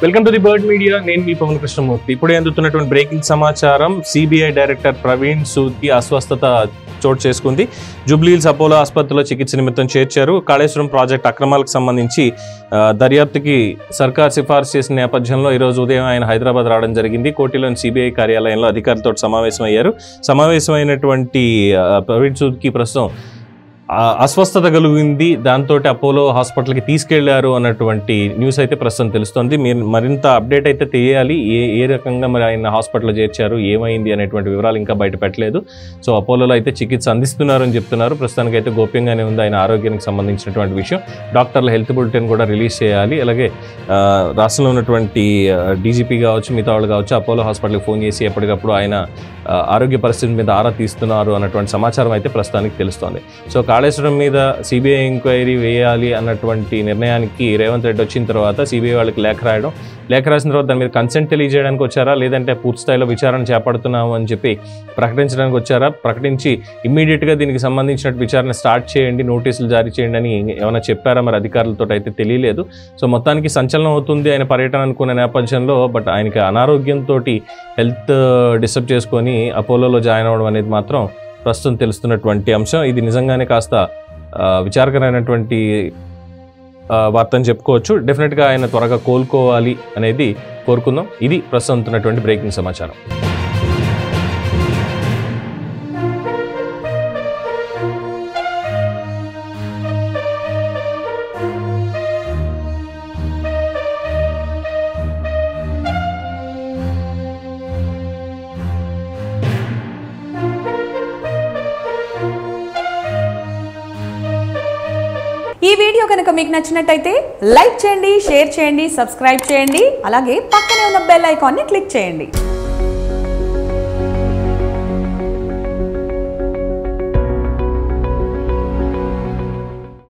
Welcome to the bird media. నేను మీ పవన్ కృష్ణమూర్తి. ఇప్పుడే అందుతున్నటువంటి breaking సమాచారం. సిబిఐ డైరెక్టర్ ప్రవీణ్ సూద్కి అస్వస్థత చోటు చేసుకుంది. జూబ్లీహిల్స్ అపోలో ఆసుపత్రిలో చికిత్స నిమిత్తం చేర్చారు. కాళేశ్వరం ప్రాజెక్ట్ అక్రమాలకు సంబంధించి దర్యాప్తుకి సర్కార్ సిఫార్సు చేసిన నేపథ్యంలో ఈరోజు ఉదయం ఆయన హైదరాబాద్ రావడం జరిగింది. కోటిలోని సిబిఐ కార్యాలయంలో అధికారులతో సమావేశమయ్యారు. సమావేశమైనటువంటి ప్రవీణ్ సూద్కి ప్రస్తుతం అస్వస్థత కలిగింది, దాంతో అపోలో హాస్పిటల్కి తీసుకెళ్లారు అన్నటువంటి న్యూస్ అయితే ప్రస్తుతం తెలుస్తోంది. మీరు మరింత అప్డేట్ అయితే తెలియాలి. ఏ రకంగా మరి ఆయన హాస్పిటల్లో చేర్చారు, ఏమైంది అనేటువంటి వివరాలు ఇంకా బయట పెట్టలేదు. సో అపోలోలో అయితే చికిత్స అందిస్తున్నారు అని చెప్తున్నారు. ప్రస్తుతానికి అయితే గోప్యంగానే ఉంది ఆయన ఆరోగ్యానికి సంబంధించినటువంటి విషయం. డాక్టర్ల హెల్త్ బులెటిన్ కూడా రిలీజ్ చేయాలి. అలాగే రాష్ట్రంలో ఉన్నటువంటి డీజీపీ కావచ్చు, మిగతా వాళ్ళు కావచ్చు, అపోలో హాస్పిటల్కి ఫోన్ చేసి ఎప్పటికప్పుడు ఆయన ఆరోగ్య పరిస్థితి మీద ఆరా తీస్తున్నారు అన్నటువంటి సమాచారం అయితే ప్రస్తుతానికి తెలుస్తోంది. సో కాళేశ్వరం మీద సిబిఐ ఎంక్వైరీ వేయాలి అన్నటువంటి నిర్ణయానికి రేవంత్ రెడ్డి వచ్చిన తర్వాత సిబిఐ వాళ్ళకి లేఖ రాసిన తర్వాత దాని మీద కన్సెంట్ తెలియజేయడానికి వచ్చారా, లేదంటే పూర్తి స్థాయిలో విచారణ చేపడుతున్నాము అని చెప్పి ప్రకటించడానికి వచ్చారా, ప్రకటించి ఇమ్మీడియట్గా దీనికి సంబంధించిన విచారణ స్టార్ట్ చేయండి, నోటీసులు జారీ చేయండి అని ఏమైనా చెప్పారా మరి అధికారులతో అయితే తెలియలేదు. సో మొత్తానికి సంచలనం అవుతుంది ఆయన పర్యటన అనుకున్న నేపథ్యంలో. బట్ ఆయనకి అనారోగ్యంతో హెల్త్ డిస్టర్బ్ చేసుకొని అపోలోలో జాయిన్ అవ్వడం అనేది మాత్రం ప్రస్తుతం తెలుస్తున్నటువంటి అంశం. ఇది నిజంగానే కాస్త విచారకరమైనటువంటి వార్త అని చెప్పుకోవచ్చు. డెఫినెట్గా ఆయన త్వరగా కోలుకోవాలి అనేది కోరుకుందాం. ఇది ప్రస్తుతం ఉన్నటువంటి బ్రేకింగ్ సమాచారం. ఈ వీడియో కనుక మీకు నచ్చినట్టయితే లైక్ చేయండి, షేర్ చేయండి, సబ్స్క్రైబ్ చేయండి. అలాగే పక్కనే ఉన్న బెల్ ఐకాన్ని క్లిక్ చేయండి.